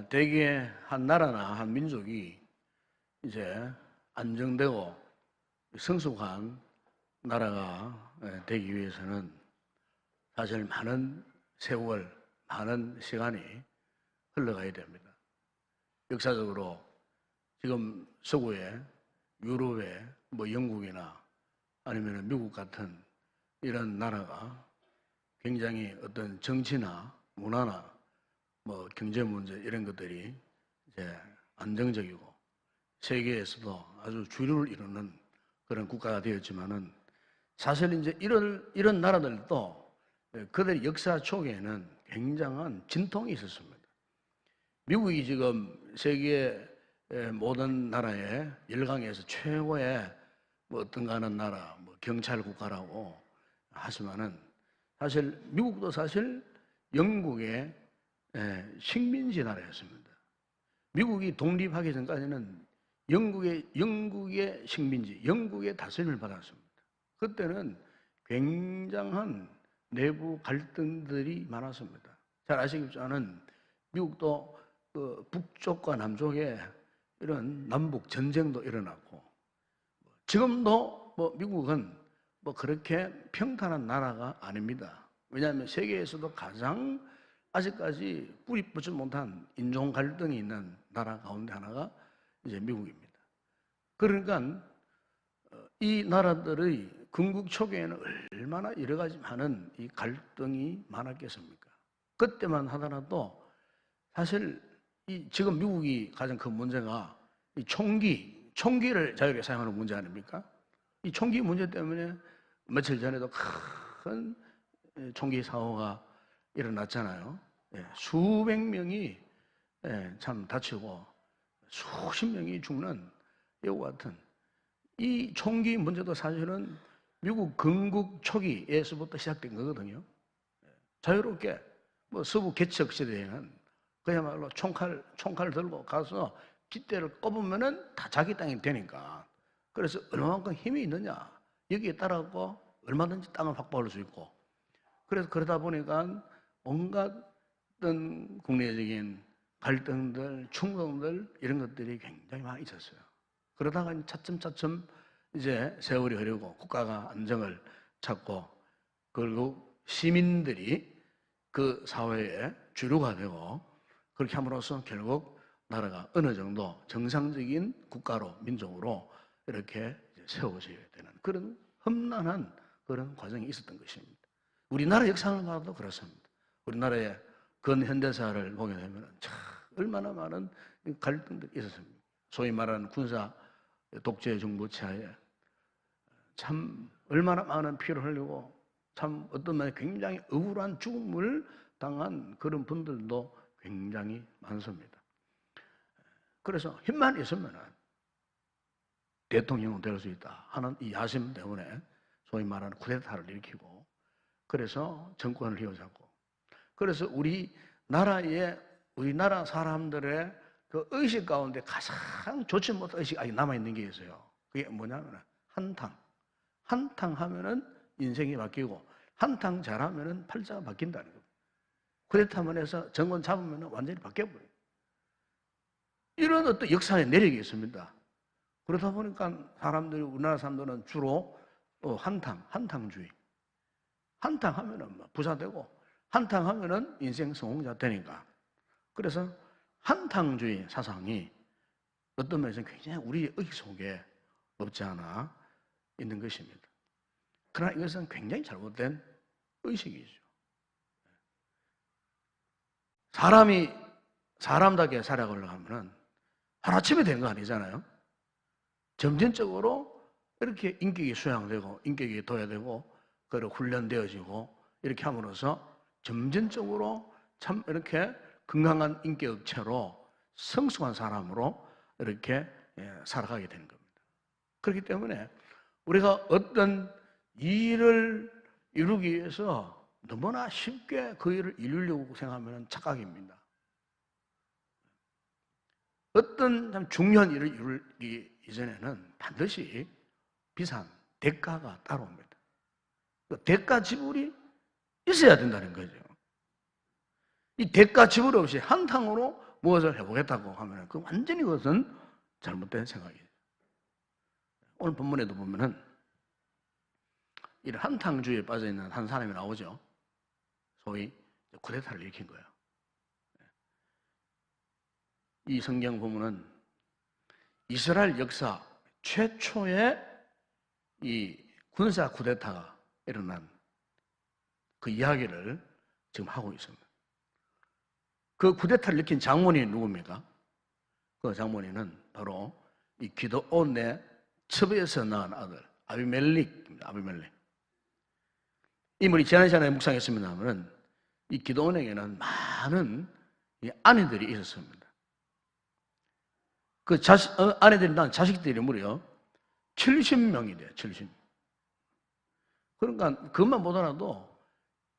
대개 한 나라나 한 민족이 이제 안정되고 성숙한 나라가 되기 위해서는 사실 많은 세월, 많은 시간이 흘러가야 됩니다. 역사적으로 지금 서구의 유럽의 영국이나 아니면 미국 같은 이런 나라가 굉장히 어떤 정치나 문화나 경제 문제 이런 것들이 이제 안정적이고 세계에서도 아주 주류를 이루는 그런 국가가 되었지만은 사실 이제 이런 나라들도 그들의 역사 속에는 굉장한 진통이 있었습니다. 미국이 지금 세계 모든 나라의 열강에서 최고의 어떤가 하는 나라, 경찰 국가라고 하지만은 사실 미국도 사실 영국의 식민지 나라였습니다. 미국이 독립하기 전까지는 영국의 식민지, 영국의 다스림을 받았습니다. 그때는 굉장한 내부 갈등들이 많았습니다. 잘 아시겠지만은 미국도 북쪽과 남쪽에 이런 남북 전쟁도 일어났고, 지금도 미국은 그렇게 평탄한 나라가 아닙니다. 왜냐하면 세계에서도 가장 아직까지 뿌리 뽑지 못한 인종 갈등이 있는 나라 가운데 하나가 이제 미국입니다. 그러니까 이 나라들의 건국 초기에는 얼마나 여러 가지 많은 이 갈등이 많았겠습니까? 그때만 하더라도 사실 지금 미국이 가장 큰 문제가 이 총기를 자유롭게 사용하는 문제 아닙니까? 이 총기 문제 때문에 며칠 전에도 큰 총기 사고가 일어났잖아요. 수백 명이 참 다치고 수십 명이 죽는 이와 같은 이 총기 문제도 사실은 미국 건국 초기에서부터 시작된 거거든요. 자유롭게 서부 개척 시대에는 그야말로 총칼 들고 가서 깃대를 꼽으면은 다 자기 땅이 되니까. 그래서 얼마만큼 힘이 있느냐 여기에 따라서 얼마든지 땅을 확보할 수 있고, 그래서 그러다 보니까 온갖 어떤 국내적인 갈등들, 충동들 이런 것들이 굉장히 많이 있었어요. 그러다가 차츰차츰 이제 세월이 흐르고 국가가 안정을 찾고 결국 시민들이 그 사회의 주류가 되고 그렇게 함으로써 결국 나라가 어느 정도 정상적인 국가로 민족으로 이렇게 세워져야 되는 그런 험난한 그런 과정이 있었던 것입니다. 우리나라 역사를 봐도 그렇습니다. 우리나라의 근현대사를 보게 되면 참 얼마나 많은 갈등들이 있었습니다. 소위 말하는 군사 독재 정부 치하에 참 얼마나 많은 피를 흘리고 참 어떤 면에 굉장히 억울한 죽음을 당한 그런 분들도 굉장히 많습니다. 그래서 힘만 있으면 대통령은 될 수 있다 하는 이 야심 때문에 소위 말하는 쿠데타를 일으키고 그래서 정권을 휘어잡고, 그래서 우리나라 사람들의 그 의식 가운데 가장 좋지 못한 의식이 아직 남아있는 게 있어요. 그게 뭐냐면 한탕 하면은 인생이 바뀌고 한탕 잘하면은 팔자가 바뀐다는 겁니다. 쿠데타만 해서 정권 잡으면은 완전히 바뀌어버려요. 이런 어떤 역사의 내력이 있습니다. 그러다 보니까 우리나라 사람들은 주로 한탕주의. 한탕하면은 부자되고 한탕하면은 인생 성공자 되니까. 그래서 한탕주의 사상이 어떤 면에서는 굉장히 우리 의식 속에 없지 않아 있는 것입니다. 그러나 이것은 굉장히 잘못된 의식이죠. 사람이 사람답게 살아가려고 하면은 하루아침에 된 거 아니잖아요. 점진적으로 이렇게 인격이 수양되고 인격이 도야되고 그리고 훈련되어지고 이렇게 함으로써 점진적으로 참 이렇게 건강한 인격체로 성숙한 사람으로 이렇게 살아가게 되는 겁니다. 그렇기 때문에 우리가 어떤 일을 이루기 위해서 너무나 쉽게 그 일을 이루려고 생각하면 착각입니다. 어떤 참 중요한 일을 이루기 이전에는 반드시 비싼 대가가 따라옵니다. 대가 지불이 있어야 된다는 거죠. 이 대가 지불 없이 한탕으로 무엇을 해보겠다고 하면 그 완전히 그것은 잘못된 생각이에요. 오늘 본문에도 보면은 이런 한탕주의에 빠져있는 한 사람이 나오죠. 소위 쿠데타를 일으킨 거예요. 이 성경 보면은 이스라엘 역사 최초의 이 군사 쿠데타가 일어난 그 이야기를 지금 하고 있습니다. 그 쿠데타를 일으킨 장본인이 누굽니까? 그 장본인은 바로 이 기드온의 첩에서 낳은 아들 아비멜렉입니다. 아비멜렉. 인물이 지난 시간에 묵상했습니다만은 이 기드온에게는 많은 아내들이 있었습니다. 그 아내들이 낳은 자식들이 무려 70명이 돼요. 70. 그러니까 그것만 보더라도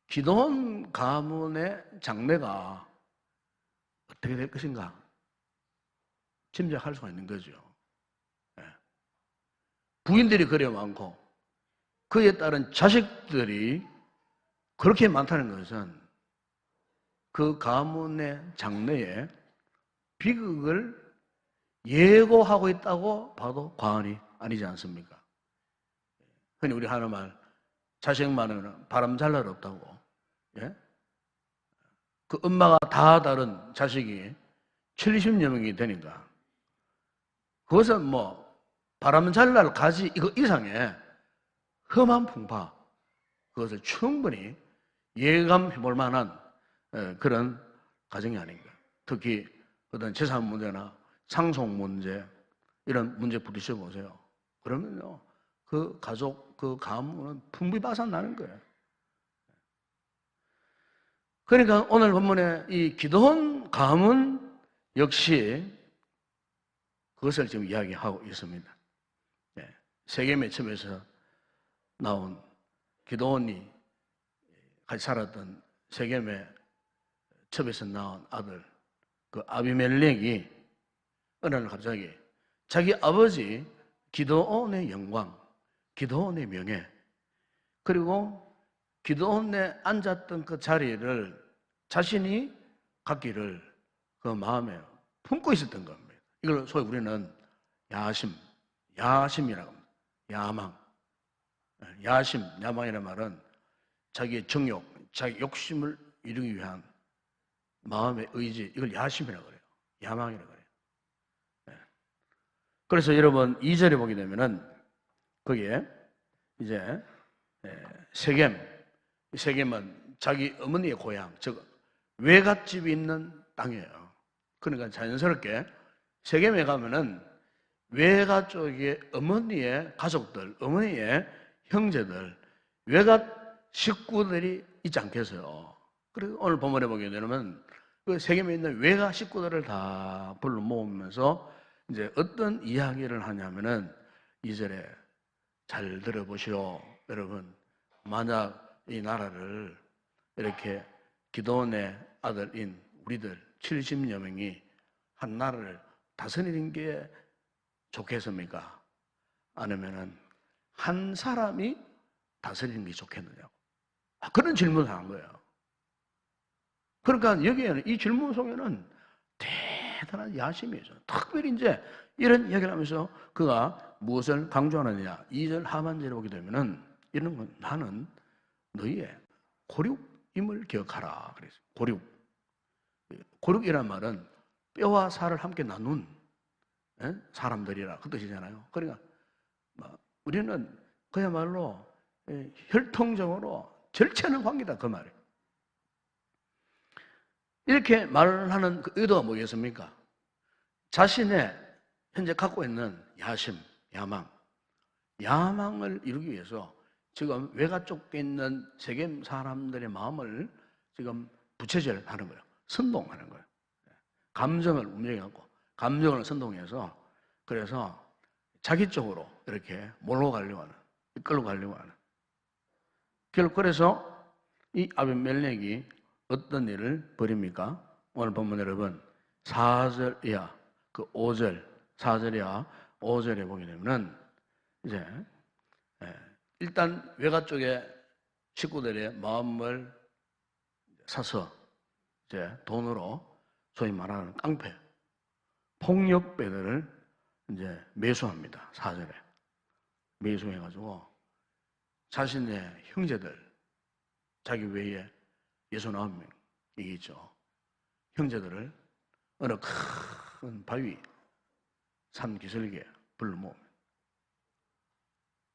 기드온 가문의 장래가 어떻게 될 것인가 짐작할 수가 있는 거죠. 부인들이 그래 많고 그에 따른 자식들이 그렇게 많다는 것은 그 가문의 장래에 비극을 예고하고 있다고 봐도 과언이 아니지 않습니까? 흔히 우리 하는 말, 자식 많으면 바람 잘 날 없다고. 예? 그 엄마가 다 다른 자식이 70여 명이 되니까 그것은 뭐 바람 잘 날 가지 이거 이상의 험한 풍파, 그것을 충분히 예감해 볼 만한 그런 가정이 아닌가. 특히 어떤 재산 문제나 상속 문제 이런 문제 부딪혀 보세요. 그러면요 그 가족 그 가문은 풍비박산 나는 거예요. 그러니까 오늘 본문에 이 기드온 가문 역시 그것을 지금 이야기하고 있습니다. 세겜의 첩에서 나온 기드온이 같이 살았던 세겜의 첩에서 나온 아들 그 아비멜렉이 어느 날 갑자기 자기 아버지 기드온의 영광, 기드온의 명예, 그리고 기드온에 앉았던 그 자리를 자신이 갖기를 그 마음에 품고 있었던 겁니다. 이걸 소위 우리는 야심이라고 합니다. 야망. 야심, 야망이라는 말은 자기의 정욕, 자기 욕심을 이루기 위한 마음의 의지, 이걸 야심이라고 그래요. 야망이라고 그래요. 그래서 여러분 2절에 보게 되면은 거기에 이제 세겜은 자기 어머니의 고향, 즉 외갓집이 있는 땅이에요. 그러니까 자연스럽게 세겜에 가면은 외가 쪽의 어머니의 가족들, 어머니의 형제들, 외갓 식구들이 있지 않겠어요. 그래서 오늘 본문에 보게 되면 그 세겜에 있는 외가 식구들을 다 불러 모으면서 이제 어떤 이야기를 하냐면은 2절에 잘 들어보시오. 여러분, 만약 이 나라를 이렇게 기드온의 아들인 우리들 70여 명이 한 나라를 다스리는 게 좋겠습니까? 아니면은 한 사람이 다스리는 게 좋겠느냐고. 그런 질문을 한 거예요. 그러니까 여기에는 이 질문 속에는 대단한 야심이 있어요. 특별히 이제 이런 이야기를 하면서 그가 무엇을 강조하느냐. 2절 하반절에 보게 되면은 이런 건 나는 너희의 고륙임을 기억하라. 그랬어요. 고륙. 고륙이란 말은 뼈와 살을 함께 나눈 사람들이라 그 뜻이잖아요. 그러니까 우리는 그야말로 혈통적으로 절체하는 관계다 그 말이에요. 이렇게 말을 하는 그 의도가 뭐겠습니까? 자신의 현재 갖고 있는 야심, 야망을 이루기 위해서 지금 외가 쪽에 있는 세겜 사람들의 마음을 지금 부채질하는 거예요. 선동하는 거예요. 감정을 움직여갖고 감정을 선동해서 그래서 자기 쪽으로 이렇게 몰고 가려고 하는, 이끌고 가려고 하는. 결국 그래서 이 아비멜렉이 어떤 일을 벌입니까? 오늘 본문 여러분 4절 이하 그 5절 4절 이하 5절에 보게 되면은 이제 일단 외가 쪽의 식구들의 마음을 사서 이제 돈으로 소위 말하는 깡패, 폭력배들을 이제 매수합니다. 4절에. 매수해가지고 자신의 형제들, 자기 외에 69명, 이게 있죠. 형제들을 어느 큰 바위, 산 기슭에 불러 모읍니다.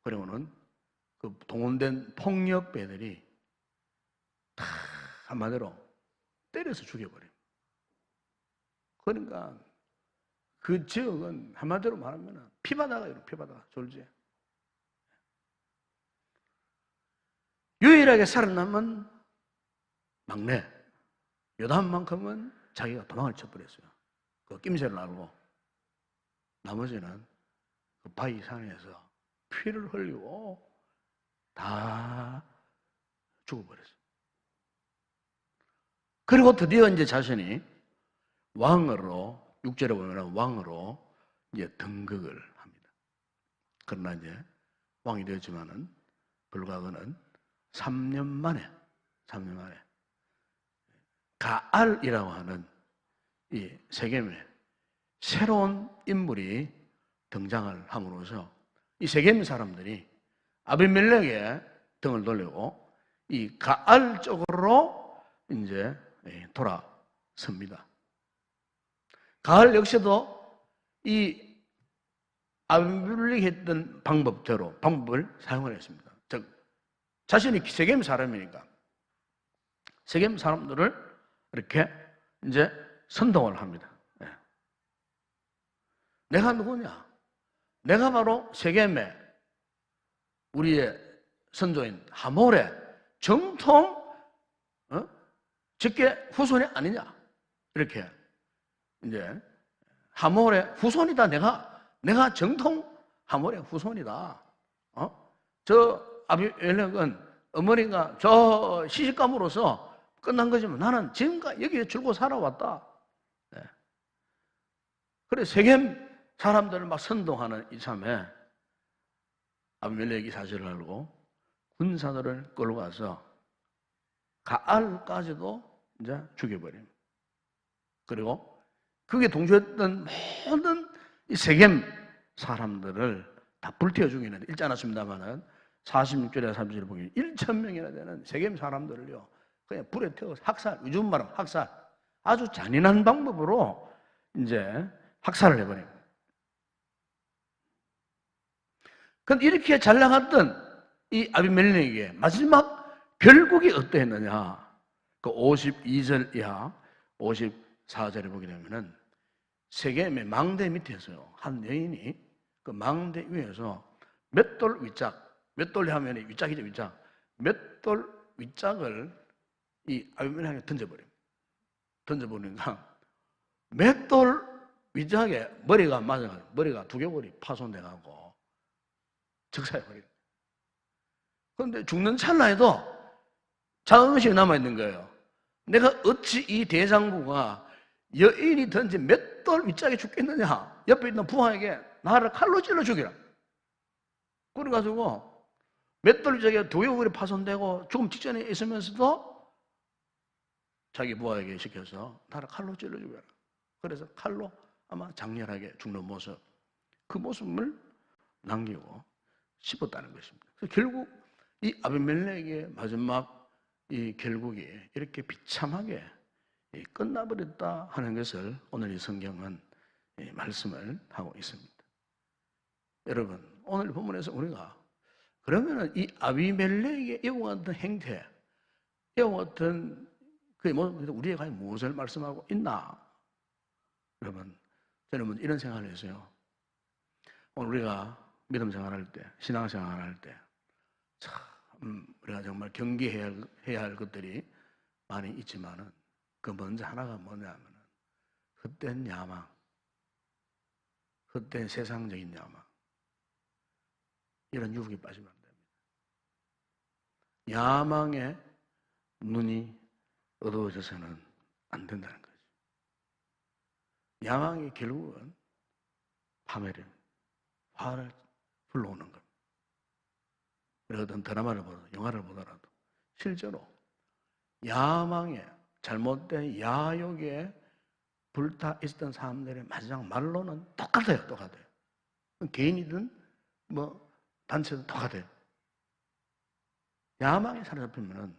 그리고는 그 동원된 폭력배들이 다 한마디로 때려서 죽여버립니다. 그러니까 그 지역은 한마디로 말하면 피바다가 피바다, 졸지에. 유일하게 살아남은 막내 요담만큼은 자기가 도망을 쳐버렸어요. 그 낌새를 알고. 나머지는 그 바위 산에서 피를 흘리고 다 죽어버렸어요. 그리고 드디어 이제 자신이 왕으로, 6절에 보면 왕으로 이제 등극을 합니다. 그러나 이제 왕이 되었지만은 불과 그는 3년 만에 가알이라고 하는 이 세겜에 새로운 인물이 등장을 함으로써 이 세겜 사람들이 아비멜렉의 등을 돌리고 이 가알 쪽으로 이제 돌아섭니다. 가알 역시도 이 아비멜렉이 했던 방법을 사용을 했습니다. 즉 자신이 세겜 사람이니까 세겜 사람들을 이렇게 이제 선동을 합니다. 내가 누구냐? 내가 바로 세겜의 우리의 선조인 하몰의 정통 직계 후손이 아니냐? 이렇게 이제 하몰의 후손이다. 내가 정통 하몰의 후손이다. 저 아비멜렉은 어머니가 저 시집감으로써 끝난 거지만 나는 지금까지 여기에 줄고 살아왔다. 그래 세겜 사람들을 막 선동하는 이참에 아비멜렉이 사실을 알고 군사들을 끌고 가서 가알까지도 이제 죽여버립니다. 그리고 그게 동조했던 모든 이 세겜 사람들을 다 불태워 죽이는, 읽지 않았습니다만은 46절에 30절에 보면 1,000명이나 되는 세겜 사람들을요 그냥 불에 태워서 학살, 요즘 말하면 학살, 아주 잔인한 방법으로 이제 학살을 해버립니다. 그런데 이렇게 잘 나갔던 이 아비멜렉에게 마지막 결국이 어떠했느냐? 그 52절 이하 54절에 보게 되면은 세겜의 망대 밑에서요 한 여인이 그 망대 위에서 맷돌 윗짝, 맷돌이 하면 윗짝이죠, 윗짝. 맷돌 윗짝을 이 아비멜렉에게 던져버립니다. 던져버리니까 맷돌 윗짝에 머리가 맞아가지고 머리가 두개골이 파손돼가고 즉사해버립니다. 그런데 죽는 찰나에도 자긍심이 남아있는 거예요. 내가 어찌 이 대장부가 여인이 던진 맷돌 윗짝에 죽겠느냐? 옆에 있는 부하에게 나를 칼로 찔러 죽이라. 그래가지고 맷돌 윗짝에 두개골이 파손되고 죽음 직전에 있으면서도 자기 부하에게 시켜서 나를 칼로 찔러 죽여라. 그래서 칼로 아마 장렬하게 죽는 모습, 그 모습을 남기고 씹었다는 것입니다. 그래서 결국 이 아비멜렉의 마지막 이 결국이 이렇게 비참하게 끝나버렸다 하는 것을 오늘 이 성경은 말씀을 하고 있습니다. 여러분, 오늘 본문에서 우리가 그러면은 이 아비멜렉의 이와 같은 행태, 이와 같은 우리에게 과연 무엇을 말씀하고 있나? 여러분, 저는 이런 생각을 했어요. 오늘 우리가 믿음 생활할 때, 신앙 생활할 때, 참, 우리가 정말 경계해야 할 것들이 많이 있지만은, 그 먼저 하나가 뭐냐면은, 헛된 야망, 헛된 세상적인 야망, 이런 유혹에 빠지면 안 됩니다. 야망에 눈이 어두워져서는 안 된다는 거죠. 야망이 결국은 파멸을, 화를 불러오는 겁니다. 우리가 어떤 드라마를 보더라도, 영화를 보더라도 실제로 야망에, 잘못된 야욕에 불타 있었던 사람들의 마지막 말로는 똑같아요. 똑같아요. 개인이든 뭐 단체든 똑같아요. 야망에 사로잡히면은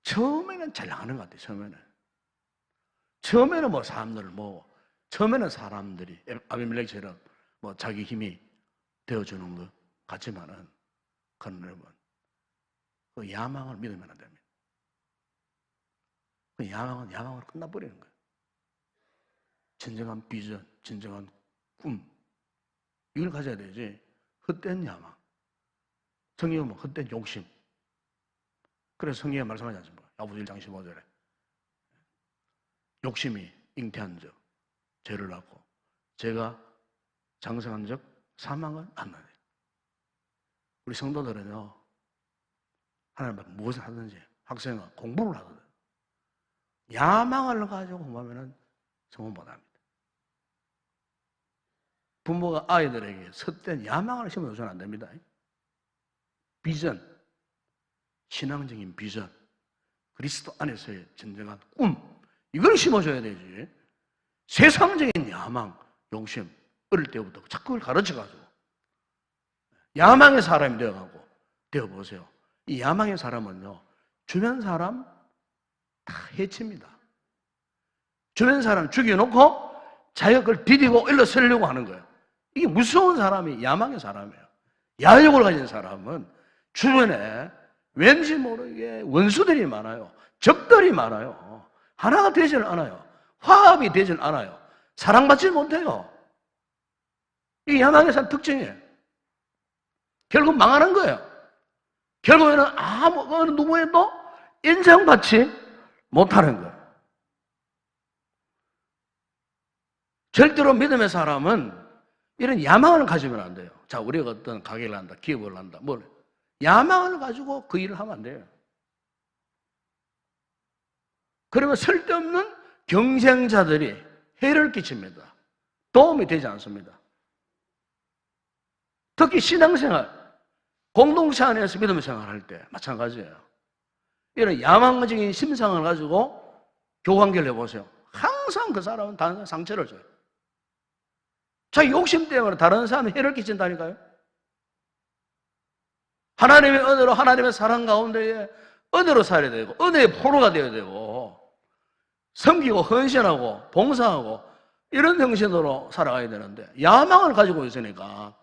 처음에는 잘 나가는 것 같아요. 처음에는 뭐 사람들을 모으고, 처음에는 사람들이 아비멜렉처럼 뭐 자기 힘이 되어주는 것 같지만은, 그런 여러분, 그 야망을 믿으면 안 됩니다. 그 야망은 야망으로 끝나버리는 거예요. 진정한 비전, 진정한 꿈, 이걸 가져야 되지. 헛된 야망, 성경에 보면 헛된 욕심. 그래서 성경에 말씀하지 않습니까? 야고보서 1장 15절에 욕심이 잉태한 적 죄를 낳고 죄가 장성한 적 사망을 안 나네. 우리 성도들은요, 하나님 앞에 무엇을 하든지, 학생은 공부를 하거든. 야망을 가지고 공부하면 성공 못합니다. 부모가 아이들에게 헛된 야망을 심어줘서는 안 됩니다. 비전, 신앙적인 비전, 그리스도 안에서의 진정한 꿈, 이걸 심어줘야 되지. 세상적인 야망, 욕심, 어릴 때부터 자꾸 그걸 가르쳐가지고 야망의 사람이 되어보세요. 이 야망의 사람은요, 주변 사람 다 해칩니다. 주변 사람 죽여놓고 자기가 그걸 디디고 일러서려고 하는 거예요. 이게 무서운 사람이 야망의 사람이에요. 야욕을 가진 사람은 주변에 왠지 모르게 원수들이 많아요. 적들이 많아요. 하나가 되질 않아요. 화합이 되질 않아요. 사랑받지 못해요. 이게 야망의 사람 특징이에요. 결국 망하는 거예요. 결국에는 어느 누구에도 인정받지 못하는 거예요. 절대로 믿음의 사람은 이런 야망을 가지면 안 돼요. 자, 우리가 어떤 가게를 한다, 기업을 한다, 야망을 가지고 그 일을 하면 안 돼요. 그러면 쓸데없는 경쟁자들이 해를 끼칩니다. 도움이 되지 않습니다. 특히 신앙생활, 공동체 안에서 믿음의 생활할 때 마찬가지예요. 이런 야망적인 심상을 가지고 교관계를 해보세요. 항상 그 사람은 다른 사람 상처를 줘요. 자기 욕심 때문에 다른 사람이 해를 끼친다니까요. 하나님의 은혜로, 하나님의 사랑 가운데에 은혜로 살아야 되고, 은혜의 포로가 되어야 되고, 섬기고 헌신하고 봉사하고 이런 정신으로 살아가야 되는데, 야망을 가지고 있으니까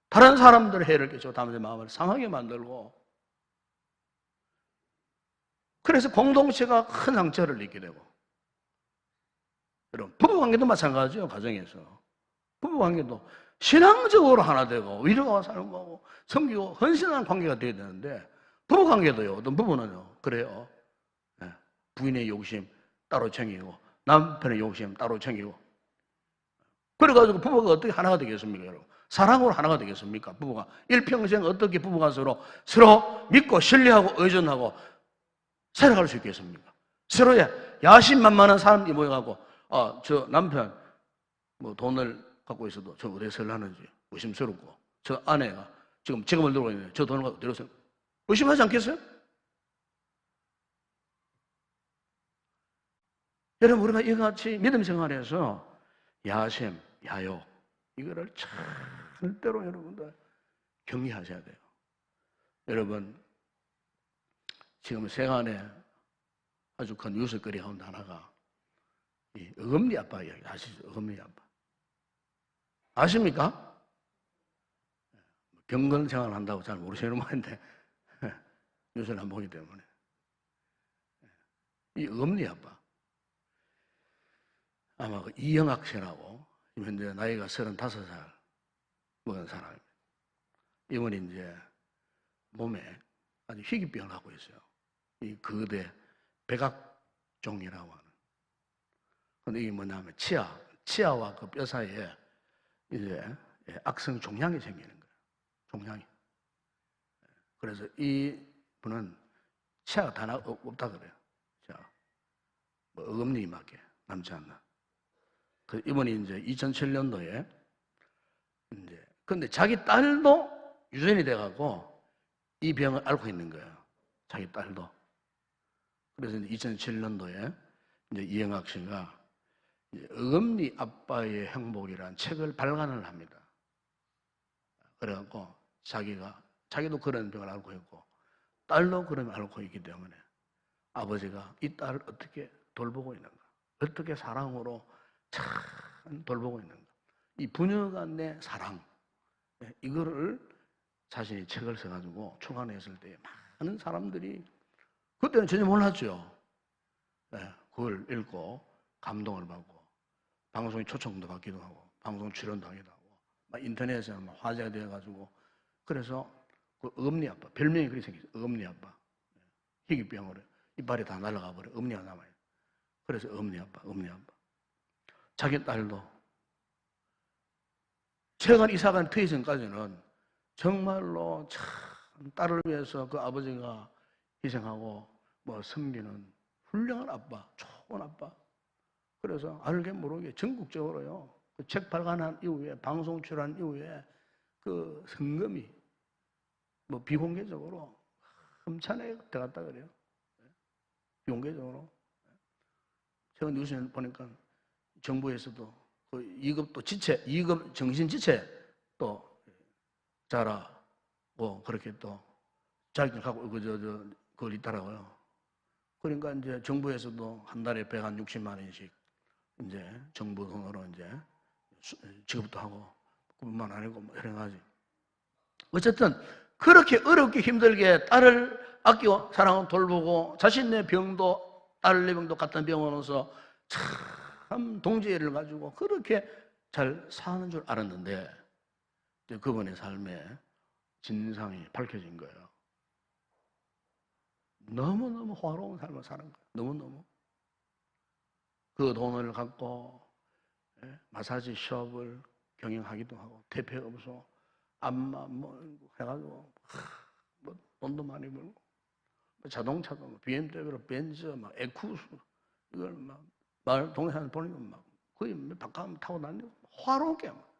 다른 사람들의 해를 끼치고 다른 마음을 상하게 만들고, 그래서 공동체가 큰 상처를 입게 되고, 여러분 부부관계도 마찬가지예요. 가정에서 부부관계도 신앙적으로 하나 되고 위로가 사는 거고 섬기고 헌신하는 관계가 되어야 되는데, 부부관계도요, 어떤 부부는요 그래요. 부인의 욕심 따로 챙기고 남편의 욕심 따로 챙기고, 그래가지고 부부가 어떻게 하나가 되겠습니까? 여러분, 사랑으로 하나가 되겠습니까? 부부가 일평생 어떻게 부부가 서로 믿고 신뢰하고 의존하고 살아갈 수 있겠습니까? 서로의 야심만만한 사람들이 모여가고, 저 남편 뭐 돈을 갖고 있어도 저 어디에 설하는지 의심스럽고, 저 아내가 지금 재금을 들고 있는데 저 돈을 갖고 들어서 의심하지 않겠어요? 여러분, 우리가 이같이 믿음 생활에서 야심, 야욕, 이거를 절대로 여러분들 경계하셔야 돼요. 여러분, 지금 세간에 아주 큰 뉴스거리 가운데 하나가 이 어금니 아빠 이야기 아시죠? 어금니 아빠. 아십니까? 경건 생활을 한다고 잘 모르시는 분인데 뉴스를 안 보기 때문에. 이 어금니 아빠. 아마 그 이영학 씨라고 현재 나이가 35살 먹은 사람입니다. 이분이 이제 몸에 아주 희귀병을 갖고 있어요. 이 거대 백악종이라고 하는. 근데 이게 뭐냐면 치아와 그 뼈 사이에 이제 악성 종양이 생기는 거예요. 종양이. 그래서 이 분은 치아가 다 없다 그래요. 자, 뭐 어금니밖에 남지 않나. 그 이분이 이제 2007년도에 이제 근데 자기 딸도 유전이 돼갖고 이 병을 앓고 있는 거예요. 자기 딸도. 그래서 이제 2007년도에 이제 이영학 씨가 어금니 아빠의 행복이라는 책을 발간을 합니다. 그래갖고 자기도 그런 병을 앓고 있고 딸도 그런 병을 앓고 있기 때문에 아버지가 이 딸을 어떻게 돌보고 있는가, 어떻게 사랑으로 참 돌보고 있는가, 이 부녀간의 사랑, 이거를 자신이 책을 써가지고 출간했을 때 많은 사람들이 그때는 전혀 몰랐죠. 그걸 읽고 감동을 받고 방송에 초청도 받기도 하고 방송 출연도 하기도 하고 막 인터넷에 막 화제가 되어가지고 그래서 그 어금니 아빠 별명이 그렇게 생겼어요. 어금니 아빠. 희귀병으로 이빨이 다 날아가 버려. 어금니가 남아요. 그래서 어금니 아빠. 자기 딸도 최근 이사간 퇴전까지는 정말로 참 딸을 위해서 그 아버지가 희생하고 뭐 섬기는 훌륭한 아빠, 좋은 아빠. 그래서 알게 모르게 전국적으로요. 그 책 발간한 이후에 방송 출연 이후에 그 성금이 뭐 비공개적으로 엄청나게 들어갔다 그래요. 비공개적으로. 최근 뉴스에 보니까 정부에서도 그 2급 또 지체, 2급 정신 지체 또 자라고 그렇게 또 자격증 갖고 그걸 있더라고요. 그러니까 이제 정부에서도 한 달에 160만 원씩 이제 정부 돈으로 이제 지급도 하고 그뿐만 아니고 뭐 여러 가지. 어쨌든 그렇게 어렵게 힘들게 딸을 아끼고 사랑하고 돌보고 자신의 병도 딸의 병도 같은 병원에서 참 동지애를 가지고 그렇게 잘 사는 줄 알았는데 그분의 삶에 진상이 밝혀진 거예요. 너무너무 화로운 삶을 사는 거예요. 너무너무. 그 돈을 갖고 마사지 숍을 경영하기도 하고 대표업소 안마 뭐 해가지고 뭐 돈도 많이 벌고 자동차도 뭐 BMW, 벤츠, 막 에쿠스 이걸 막 마을 동네 사람 보니까 막 거의 바깥 타고 다니고 화롭게 막.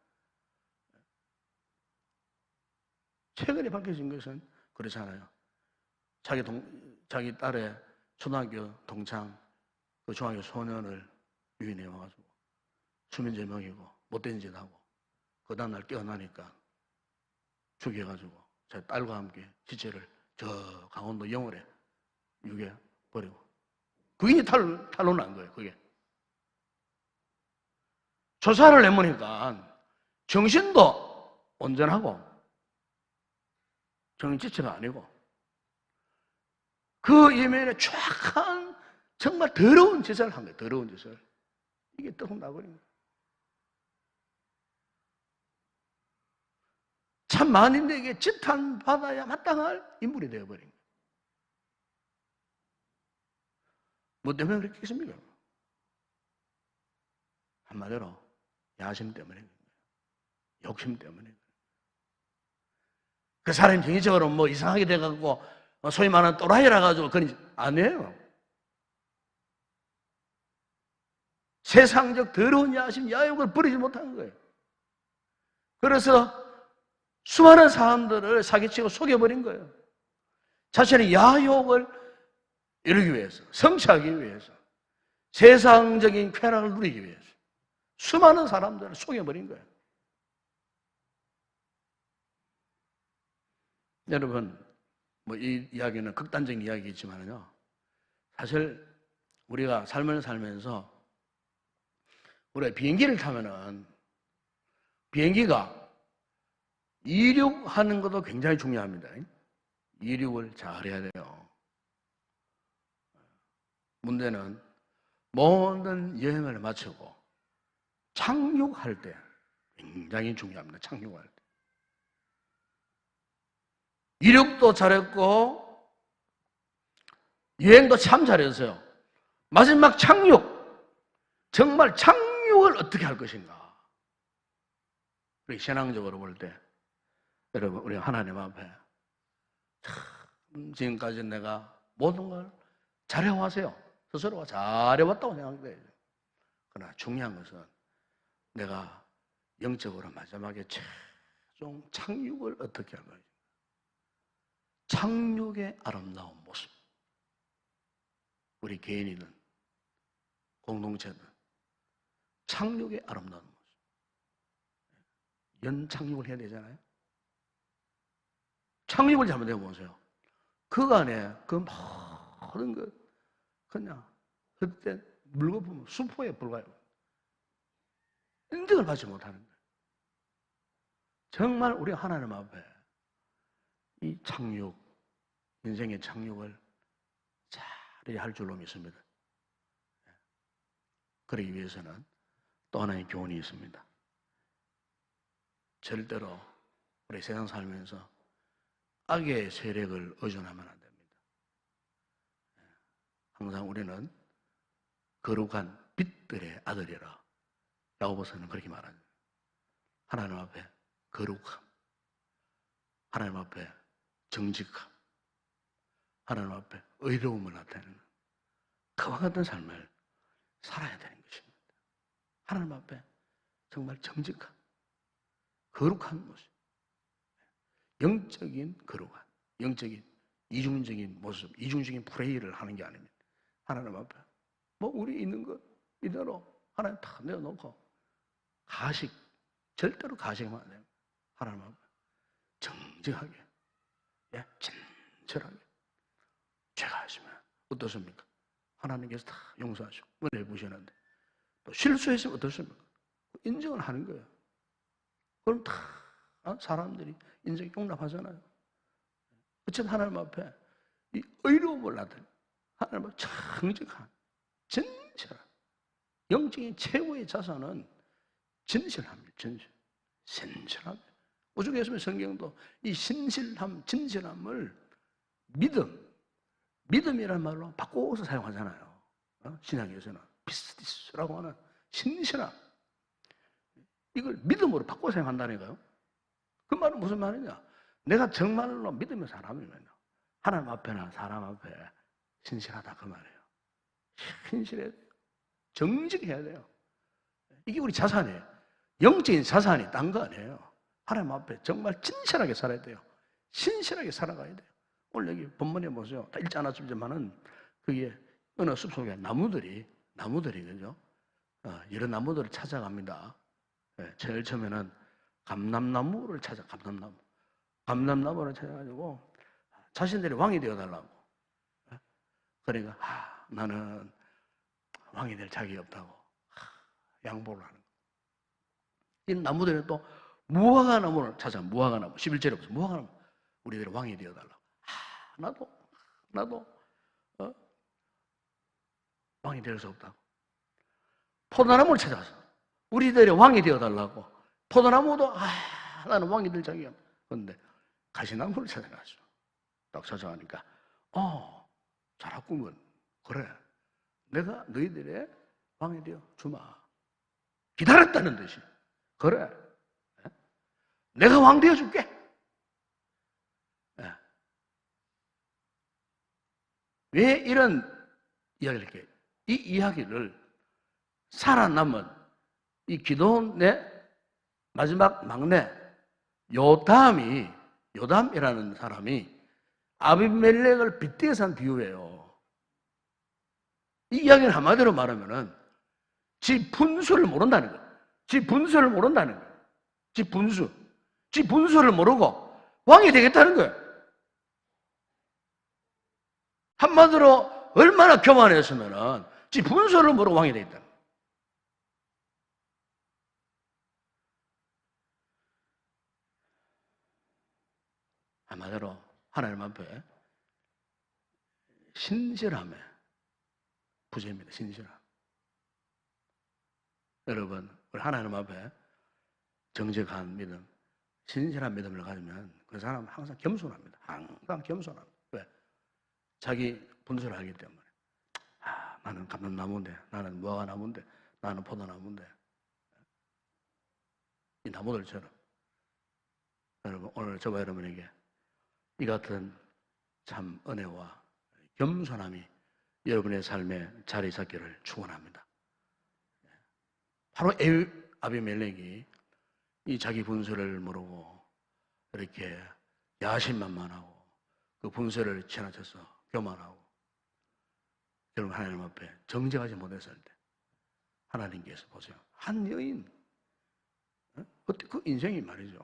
최근에 밝혀진 것은 그렇잖아요. 자기 딸의 초등학교 동창 그 중학교 소년을 유인해 와가지고 수면제 먹이고 못된 짓 하고 그 다음날 깨어나니까 죽여가지고 제 딸과 함께 지체를 저 강원도 영월에 유게 버리고 그게 탄로난 거예요. 그게 조사를 해보니까 정신도 온전하고 정신지체가 아니고 그 이면에 쫙한 정말 더러운 짓을 한 거예요. 더러운 짓을. 이게 떡 나버린 거예요. 참 만인에게 지탄 받아야 마땅할 인물이 되어버린 거예요. 뭐 때문에 그렇게 했습니까? 한마디로 야심 때문에 그런 거예요. 욕심 때문에 그런 거예요. 그 사람이 정신적으로 뭐 이상하게 돼갖고 소위 말하는 또라이라 가지고 그런 아니에요. 세상적 더러운 야심, 야욕을 버리지 못한 거예요. 그래서 수많은 사람들을 사기치고 속여버린 거예요. 자신의 야욕을 이루기 위해서, 성취하기 위해서, 세상적인 쾌락을 누리기 위해서 수많은 사람들을 속여버린 거예요. 여러분, 뭐 이 이야기는 극단적인 이야기이지만요. 사실 우리가 삶을 살면서 우리가 비행기를 타면은 비행기가 이륙하는 것도 굉장히 중요합니다. 이륙을 잘 해야 돼요. 문제는 모든 여행을 마치고 착륙할 때 굉장히 중요합니다. 착륙할 때. 이륙도 잘했고 여행도 참 잘했어요. 마지막 착륙, 정말 착륙을 어떻게 할 것인가. 우리 신앙적으로 볼 때 여러분 우리 하나님 앞에 지금까지 내가 모든 걸 잘해왔어요. 스스로가 잘해왔다고 생각돼요. 그러나 중요한 것은 내가 영적으로 마지막에 최종 착륙을 어떻게 할 것인가. 착륙의 아름다운 모습. 우리 개인이든 공동체든 연착륙의 아름다운 모습. 연착륙을 해야 되잖아요. 착륙을 잘못해 보세요. 그간에 그 모든 것 그냥 그때 물거품 수포에 불과해요. 인정을 받지 못하는 거예요. 정말 우리 하나님 앞에 이 착륙, 인생의 착륙을 잘 할 줄로 믿습니다. 그러기 위해서는 또 하나의 교훈이 있습니다. 절대로 우리 세상 살면서 악의 세력을 의존하면 안 됩니다. 항상 우리는 거룩한 빛들의 아들이라. 야고보서는 그렇게 말합니다. 하나님 앞에 거룩함, 하나님 앞에 정직함, 하나님 앞에 의로움을 나타내는 그와 같은 삶을 살아야 되는 것입니다. 하나님 앞에 정말 정직함, 거룩한 모습, 영적인 거룩함, 영적인 이중적인 모습, 이중적인 프레이를 하는 게 아닙니다. 하나님 앞에 뭐 우리 있는 것 이대로 하나님 다 내어놓고 가식, 절대로 가식하면 안 돼요. 하나님 앞에 정직하게, 진실하게 죄가 있으면 어떻습니까? 하나님께서 다 용서하시고 은혜 부으시는데 또 실수했으면 어떻습니까? 인정을 하는 거예요. 그럼 다 사람들이 인정 용납하잖아요. 어쨌든 하나님 앞에 이 의로움을 나타내 하나님 앞에 정직한, 진실한 영적인 최고의 자산은 진실함이에요. 진실함. 오죽 했으면 성경도 이 신실함, 진실함을 믿음이라는 말로 바꿔서 사용하잖아요. 신약에서는 피스티스라고 하는 신실함. 이걸 믿음으로 바꿔 사용한다니까요. 그 말은 무슨 말이냐? 내가 정말로 믿음의 사람이면 하나님 앞에나 사람 앞에 신실하다 그 말이에요. 신실해야 돼요. 정직해야 돼요. 이게 우리 자산이에요. 영적인 자산이 딴 거 아니에요. 하나님 앞에 정말 진실하게 살아야 돼요. 신실하게 살아가야 돼요. 오늘 여기 본문에 보세요. 다 읽지 않았지만은 그게 어느 숲속에 나무들이 그죠? 이런 나무들을 찾아갑니다. 제일 처음에는 감람나무를 감람나무를 찾아가지고 자신들이 왕이 되어달라고. 그러니까 나는 왕이 될 자격이 없다고 양보를 하는 거예요. 이 나무들은 또 무화과 나무를 찾아. 무화과 나무 11절에 보세요. 무화과 나무 우리들이 왕이 되어달라고. 나도 왕이 될 수 없다고. 포도나무를 찾아서 우리들이 왕이 되어달라고. 포도나무도 나는 왕이 될 자격이 없다. 그런데 가시나무를 찾아가죠. 딱 찾아가니까 잘했구먼. 그래, 내가 너희들의 왕이 되어 주마. 기다렸다는 듯이. 그래, 내가 왕 되어 줄게. 왜 이런 이야기를 할게? 이 이야기를 살아남은 이 기도원의 마지막 막내 요담이라는 사람이 아비멜렉을 빗대서 한 비유예요. 이 이야기는 한마디로 말하면은 지 분수를 모른다는 거예요. 지 분수를 모르고 왕이 되겠다는 거예요. 한마디로 얼마나 교만했으면은 지 분수를 모르고 왕이 되겠다. 한마디로 하나님 앞에 신실함의 부재입니다. 신실함. 여러분, 우리 하나님 앞에 정직한 믿음, 신실한 믿음을 가지면 그 사람은 항상 겸손합니다. 항상 겸손합니다. 왜? 자기 분수를 알기 때문에. 나는 감람나무인데, 나는 무화과 나무인데, 나는 포도나무인데. 이 나무들처럼. 여러분, 오늘 저와 여러분에게 이 같은 참 은혜와 겸손함이 여러분의 삶에 자리 잡기를 축원합니다. 바로 아비멜렉이 이 자기 분수를 모르고 이렇게 야심만만하고 그 분수를 지나쳐서 교만하고 여러분 하나님 앞에 정직하지 못했을 때 하나님께서 보세요. 한 여인, 그때 그 인생이 말이죠.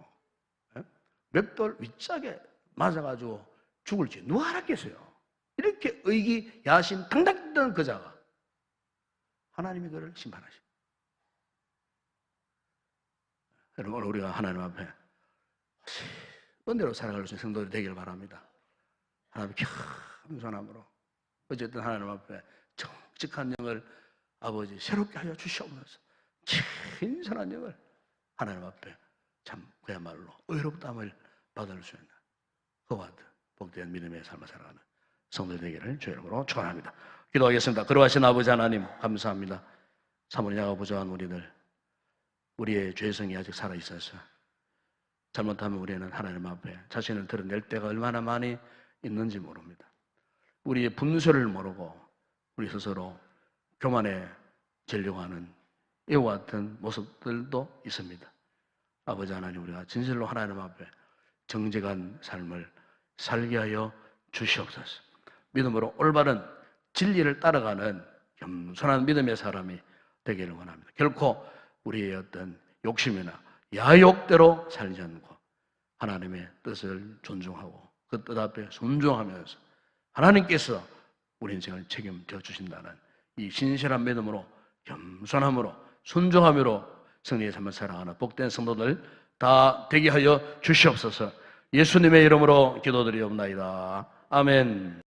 벽돌 윗짝에 맞아가지고 죽을지 누가 알았겠어요? 이렇게 의기야신 당당했던 그자가 하나님이 그를 심판하십니다. 여러분, 우리가 하나님 앞에 은혜로 살아갈 수 있는 성도들이 되기를 바랍니다. 하나님 겸손함으로 어쨌든 하나님 앞에 정직한 영을 아버지 새롭게 하여 주시옵소서. 신선한 영을 하나님 앞에 참 그야말로 의롭다함을 받을 수 있는 그와 같은 복된 믿음의 삶을 살아가는 성도들 되기를 주의 이름으로 축원합니다. 기도하겠습니다. 그러하신 아버지 하나님 감사합니다. 사모님과 부족한 우리의 죄성이 아직 살아있어서 잘못하면 우리는 하나님 앞에 자신을 드러낼 때가 얼마나 많이 있는지 모릅니다. 우리의 분수를 모르고 우리 스스로 교만에 지려고 하는 이와 같은 모습들도 있습니다. 아버지 하나님, 우리가 진실로 하나님 앞에 정직한 삶을 살게 하여 주시옵소서. 믿음으로 올바른 진리를 따라가는 겸손한 믿음의 사람이 되기를 원합니다. 결코 우리의 어떤 욕심이나 야욕대로 살지 않고 하나님의 뜻을 존중하고 그 뜻 앞에 순종하면서 하나님께서 우리 인생을 책임져 주신다는 이 신실한 믿음으로 겸손함으로 순종함으로 승리의 삶을 살아가는 복된 성도들 다 되게 하여 주시옵소서. 예수님의 이름으로 기도드리옵나이다. 아멘.